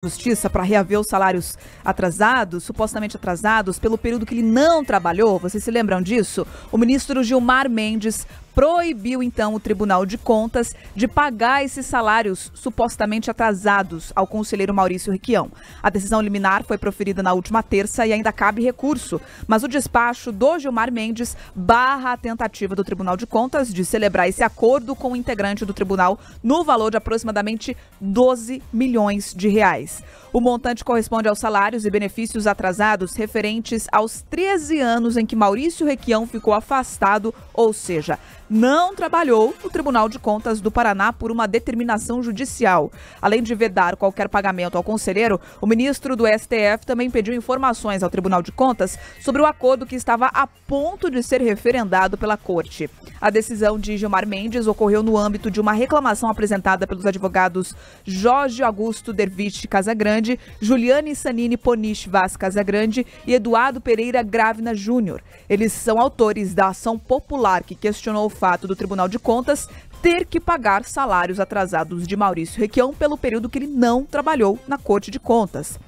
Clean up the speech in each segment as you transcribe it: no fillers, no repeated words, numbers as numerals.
Justiça para reaver os salários atrasados, supostamente atrasados, pelo período que ele não trabalhou. Vocês se lembram disso? O ministro Gilmar Mendes proibiu, então, o Tribunal de Contas de pagar esses salários supostamente atrasados ao conselheiro Maurício Requião. A decisão liminar foi proferida na última terça e ainda cabe recurso, mas o despacho do Gilmar Mendes barra a tentativa do Tribunal de Contas de celebrar esse acordo com o integrante do tribunal no valor de aproximadamente 12 milhões de reais. O montante corresponde aos salários e benefícios atrasados referentes aos 13 anos em que Maurício Requião ficou afastado, ou seja, não trabalhou no Tribunal de Contas do Paraná por uma determinação judicial. Além de vedar qualquer pagamento ao conselheiro, o ministro do STF também pediu informações ao Tribunal de Contas sobre o acordo que estava a ponto de ser referendado pela Corte. A decisão de Gilmar Mendes ocorreu no âmbito de uma reclamação apresentada pelos advogados Jorge Augusto Derviche Casagrande, Juliane Sanini Poniche Vaz Casagrande e Eduardo Pereira Gravina Júnior. Eles são autores da ação popular que questionou o fato do Tribunal de Contas ter que pagar salários atrasados de Maurício Requião pelo período que ele não trabalhou na Corte de Contas.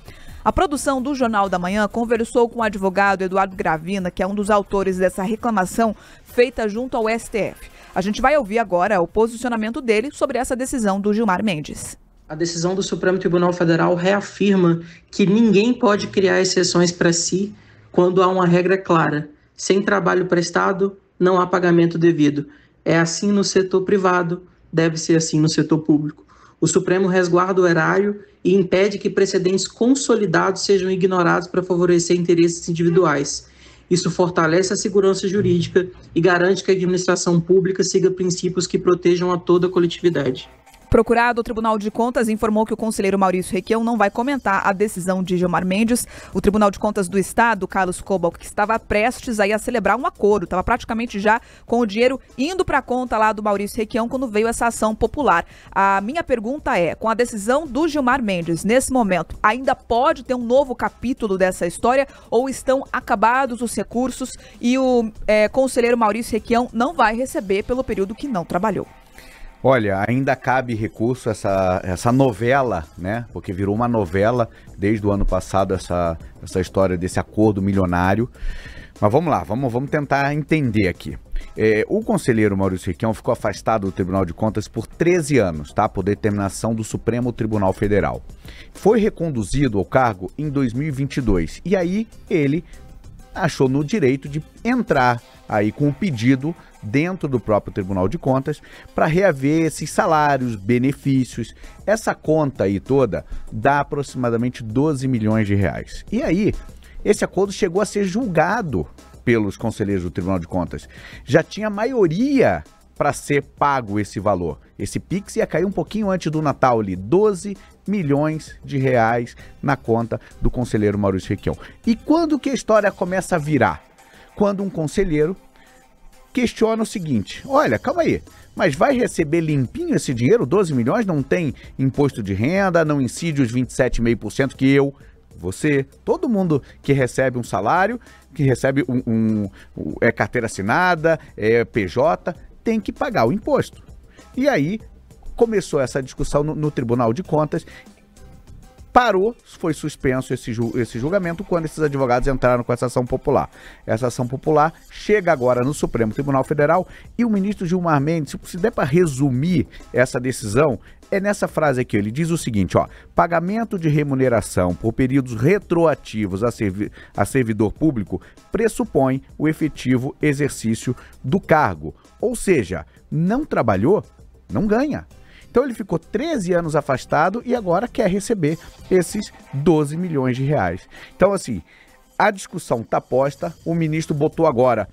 A produção do Jornal da Manhã conversou com o advogado Eduardo Gravina, que é um dos autores dessa reclamação feita junto ao STF. A gente vai ouvir agora o posicionamento dele sobre essa decisão do Gilmar Mendes. A decisão do Supremo Tribunal Federal reafirma que ninguém pode criar exceções para si quando há uma regra clara. Sem trabalho prestado, não há pagamento devido. É assim no setor privado, deve ser assim no setor público. O Supremo resguarda o erário e impede que precedentes consolidados sejam ignorados para favorecer interesses individuais. Isso fortalece a segurança jurídica e garante que a administração pública siga princípios que protejam a toda a coletividade. Procurado, o Tribunal de Contas informou que o conselheiro Maurício Requião não vai comentar a decisão de Gilmar Mendes. O Tribunal de Contas do Estado, Carlos Cobal, que estava prestes a celebrar um acordo, estava praticamente já com o dinheiro indo para a conta lá do Maurício Requião quando veio essa ação popular. A minha pergunta é, com a decisão do Gilmar Mendes, nesse momento, ainda pode ter um novo capítulo dessa história ou estão acabados os recursos e o conselheiro Maurício Requião não vai receber pelo período que não trabalhou? Olha, ainda cabe recurso essa novela, né? Porque virou uma novela desde o ano passado essa história desse acordo milionário. Mas vamos lá, vamos tentar entender aqui. O conselheiro Maurício Requião ficou afastado do Tribunal de Contas por 13 anos, tá? Por determinação do Supremo Tribunal Federal. Foi reconduzido ao cargo em 2022 e aí ele achou no direito de entrar aí com o pedido dentro do próprio Tribunal de Contas para reaver esses salários, benefícios. Essa conta aí toda dá aproximadamente 12 milhões de reais. E aí, esse acordo chegou a ser julgado pelos conselheiros do Tribunal de Contas. Já tinha maioria para ser pago esse valor. Esse Pix ia cair um pouquinho antes do Natal ali, 12 milhões de reais na conta do conselheiro Maurício Requião. E quando que a história começa a virar? Quando um conselheiro questiona o seguinte, olha, calma aí, mas vai receber limpinho esse dinheiro, 12 milhões, não tem imposto de renda, não incide os 27,5% que você, todo mundo que recebe um salário, que recebe carteira assinada, PJ, tem que pagar o imposto. E aí começou essa discussão no Tribunal de Contas, parou, foi suspenso esse julgamento quando esses advogados entraram com essa ação popular. Essa ação popular chega agora no Supremo Tribunal Federal e o ministro Gilmar Mendes, se der para resumir essa decisão, é nessa frase aqui, ele diz o seguinte, ó, pagamento de remuneração por períodos retroativos a servidor público pressupõe o efetivo exercício do cargo, ou seja, não trabalhou, não ganha. Então ele ficou 13 anos afastado e agora quer receber esses 12 milhões de reais. Então assim, a discussão está posta, o ministro botou agora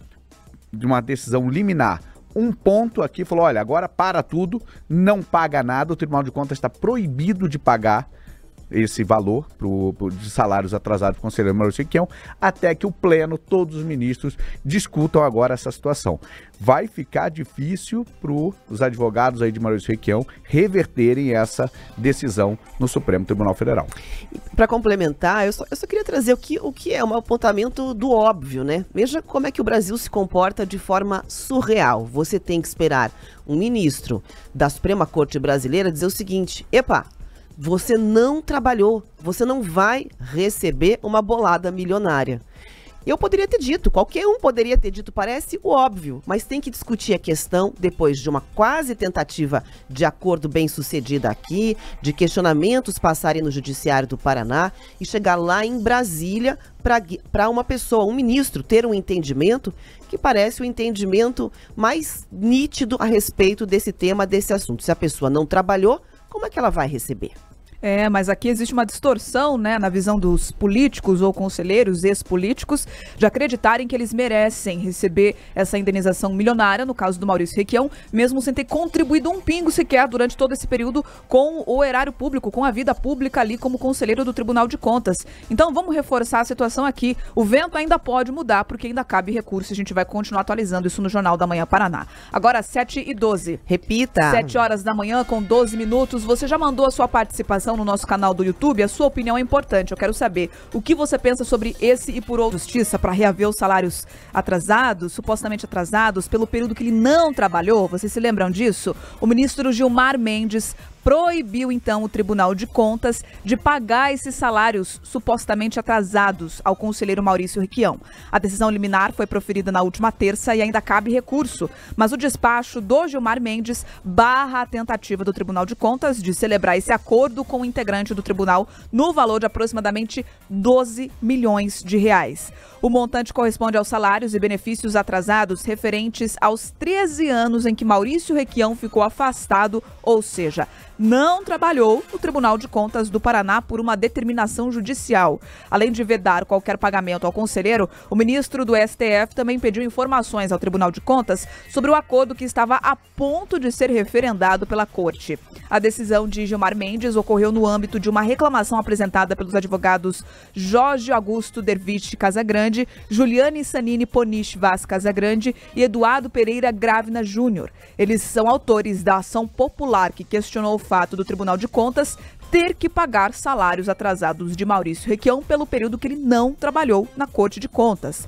de uma decisão liminar um ponto aqui, falou, olha, agora para tudo, não paga nada, o Tribunal de Contas está proibido de pagar esse valor de salários atrasados do conselheiro Maurício Requião, até que o pleno, todos os ministros, discutam agora essa situação. Vai ficar difícil para os advogados aí de Maurício Requião reverterem essa decisão no Supremo Tribunal Federal. Para complementar, eu só queria trazer o que é um apontamento do óbvio, né? Veja como é que o Brasil se comporta de forma surreal. Você tem que esperar um ministro da Suprema Corte Brasileira dizer o seguinte, epa, você não trabalhou, você não vai receber uma bolada milionária. Eu poderia ter dito, qualquer um poderia ter dito, parece o óbvio, mas tem que discutir a questão depois de uma quase tentativa de acordo bem sucedida aqui, de questionamentos passarem no Judiciário do Paraná e chegar lá em Brasília para uma pessoa, um ministro, ter um entendimento que parece o entendimento mais nítido a respeito desse tema, desse assunto. Se a pessoa não trabalhou, como é que ela vai receber? Mas aqui existe uma distorção, né, na visão dos políticos ou conselheiros, ex-políticos, de acreditarem que eles merecem receber essa indenização milionária, no caso do Maurício Requião, mesmo sem ter contribuído um pingo sequer durante todo esse período com o erário público, com a vida pública ali como conselheiro do Tribunal de Contas. Então vamos reforçar a situação aqui. O vento ainda pode mudar, porque ainda cabe recurso. A gente vai continuar atualizando isso no Jornal da Manhã Paraná. Agora, 7h12. Repita. 7 horas da manhã com 12 minutos. Você já mandou a sua participação no nosso canal do YouTube? A sua opinião é importante. Eu quero saber o que você pensa sobre esse e por outra justiça para reaver os salários atrasados, supostamente atrasados, pelo período que ele não trabalhou. Vocês se lembram disso? O ministro Gilmar Mendes proibiu, então, o Tribunal de Contas de pagar esses salários supostamente atrasados ao conselheiro Maurício Requião. A decisão liminar foi proferida na última terça e ainda cabe recurso, mas o despacho do Gilmar Mendes barra a tentativa do Tribunal de Contas de celebrar esse acordo com o integrante do tribunal no valor de aproximadamente 12 milhões de reais. O montante corresponde aos salários e benefícios atrasados referentes aos 13 anos em que Maurício Requião ficou afastado, ou seja, não trabalhou no Tribunal de Contas do Paraná por uma determinação judicial. Além de vedar qualquer pagamento ao conselheiro, o ministro do STF também pediu informações ao Tribunal de Contas sobre o acordo que estava a ponto de ser referendado pela Corte. A decisão de Gilmar Mendes ocorreu no âmbito de uma reclamação apresentada pelos advogados Jorge Augusto Derviche Casagrande, Juliane Sanini Poniche Vaz Casagrande e Eduardo Pereira Gravina Júnior. Eles são autores da ação popular que questionou o fato do Tribunal de Contas ter que pagar salários atrasados de Maurício Requião pelo período que ele não trabalhou na Corte de Contas.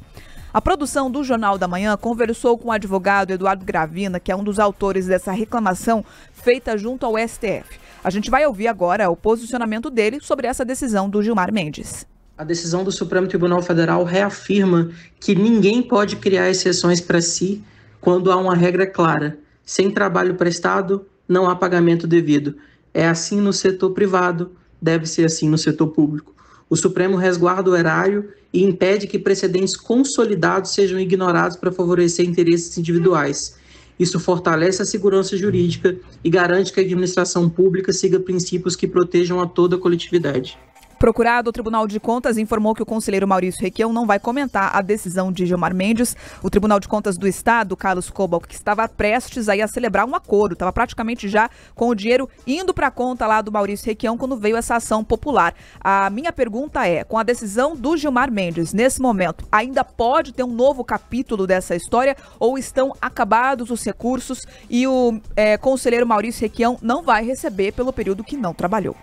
A produção do Jornal da Manhã conversou com o advogado Eduardo Gravina, que é um dos autores dessa reclamação feita junto ao STF. A gente vai ouvir agora o posicionamento dele sobre essa decisão do Gilmar Mendes. A decisão do Supremo Tribunal Federal reafirma que ninguém pode criar exceções para si quando há uma regra clara. Sem trabalho prestado, não há pagamento devido. É assim no setor privado, deve ser assim no setor público. O Supremo resguarda o erário e impede que precedentes consolidados sejam ignorados para favorecer interesses individuais. Isso fortalece a segurança jurídica e garante que a administração pública siga princípios que protejam a toda a coletividade. Procurado, o Tribunal de Contas informou que o conselheiro Maurício Requião não vai comentar a decisão de Gilmar Mendes. O Tribunal de Contas do Estado, Carlos Cobal, que estava prestes aí a celebrar um acordo, estava praticamente já com o dinheiro indo para a conta lá do Maurício Requião quando veio essa ação popular. A minha pergunta é, com a decisão do Gilmar Mendes, nesse momento, ainda pode ter um novo capítulo dessa história ou estão acabados os recursos e o conselheiro Maurício Requião não vai receber pelo período que não trabalhou?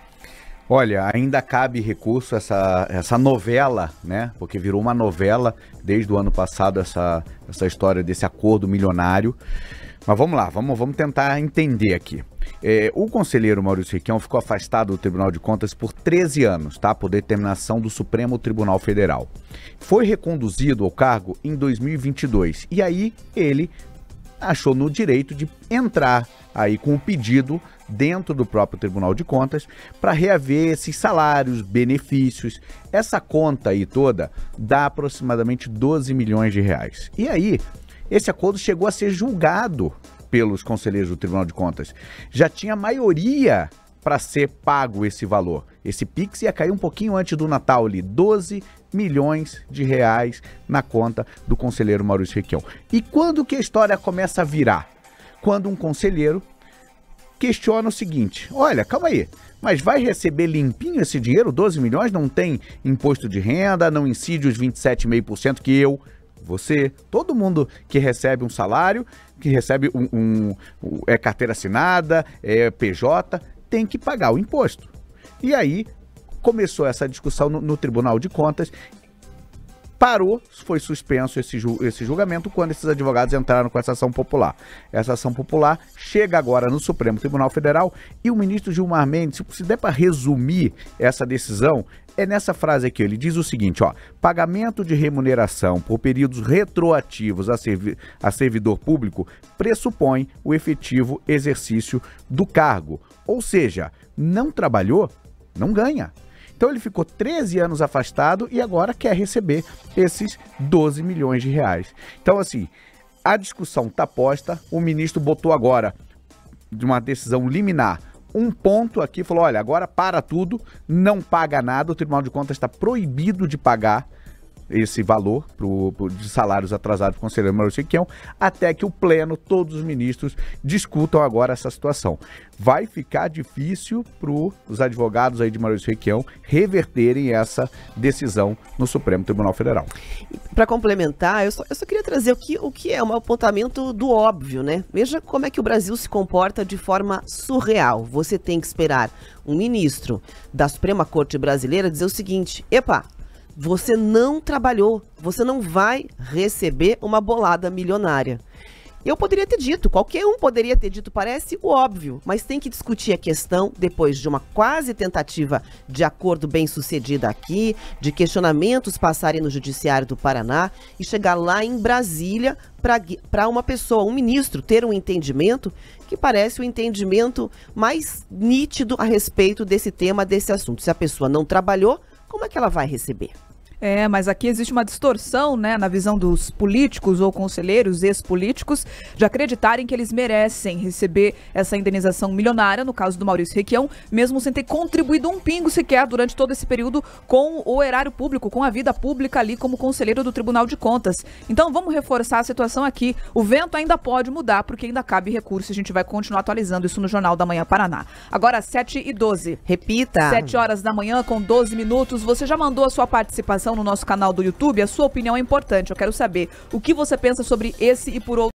Olha, ainda cabe recurso essa novela, né? Porque virou uma novela desde o ano passado essa história desse acordo milionário. Mas vamos lá, vamos tentar entender aqui. O conselheiro Maurício Requião ficou afastado do Tribunal de Contas por 13 anos, tá? Por determinação do Supremo Tribunal Federal. Foi reconduzido ao cargo em 2022 e aí ele achou no direito de entrar aí com o pedido dentro do próprio Tribunal de Contas para reaver esses salários, benefícios. Essa conta aí toda dá aproximadamente 12 milhões de reais. E aí, esse acordo chegou a ser julgado pelos conselheiros do Tribunal de Contas. Já tinha maioria para ser pago esse valor. Esse Pix ia cair um pouquinho antes do Natal ali, 12 milhões de reais na conta do conselheiro Maurício Requião. E quando que a história começa a virar? Quando um conselheiro questiona o seguinte: olha, calma aí, mas vai receber limpinho esse dinheiro, 12 milhões, não tem imposto de renda, não incide os 27,5% que você, todo mundo que recebe um salário, que recebe carteira assinada, PJ, tem que pagar o imposto. E aí começou essa discussão no Tribunal de Contas parou, foi suspenso esse julgamento quando esses advogados entraram com essa ação popular. Essa ação popular chega agora no Supremo Tribunal Federal e o ministro Gilmar Mendes, se der para resumir essa decisão, é nessa frase aqui, ele diz o seguinte, ó, pagamento de remuneração por períodos retroativos a servidor público pressupõe o efetivo exercício do cargo. Ou seja, não trabalhou, não ganha. Então ele ficou 13 anos afastado e agora quer receber esses 12 milhões de reais. Então assim, a discussão está posta, o ministro botou agora de uma decisão liminar um ponto aqui, falou, olha, agora para tudo, não paga nada, o Tribunal de Contas está proibido de pagar esse valor de salários atrasados do conselheiro Maurício Requião, até que o pleno, todos os ministros, discutam agora essa situação. Vai ficar difícil para os advogados aí de Maurício Requião reverterem essa decisão no Supremo Tribunal Federal. Para complementar, eu só queria trazer o que é um apontamento do óbvio, né? Veja como é que o Brasil se comporta de forma surreal. Você tem que esperar um ministro da Suprema Corte Brasileira dizer o seguinte, epa, você não trabalhou, você não vai receber uma bolada milionária. Eu poderia ter dito, qualquer um poderia ter dito, parece o óbvio, mas tem que discutir a questão depois de uma quase tentativa de acordo bem sucedida aqui, de questionamentos passarem no Judiciário do Paraná e chegar lá em Brasília para uma pessoa, um ministro, ter um entendimento que parece o entendimento mais nítido a respeito desse tema, desse assunto. Se a pessoa não trabalhou, como é que ela vai receber? É, mas aqui existe uma distorção, né, na visão dos políticos ou conselheiros ex-políticos de acreditarem que eles merecem receber essa indenização milionária, no caso do Maurício Requião, mesmo sem ter contribuído um pingo sequer durante todo esse período com o erário público, com a vida pública ali como conselheiro do Tribunal de Contas. Então vamos reforçar a situação aqui. O vento ainda pode mudar, porque ainda cabe recurso. A gente vai continuar atualizando isso no Jornal da Manhã Paraná. Agora 7h12. Repita. 7 horas da manhã com 12 minutos. Você já mandou a sua participação no nosso canal do YouTube? A sua opinião é importante. Eu quero saber o que você pensa sobre esse e por outro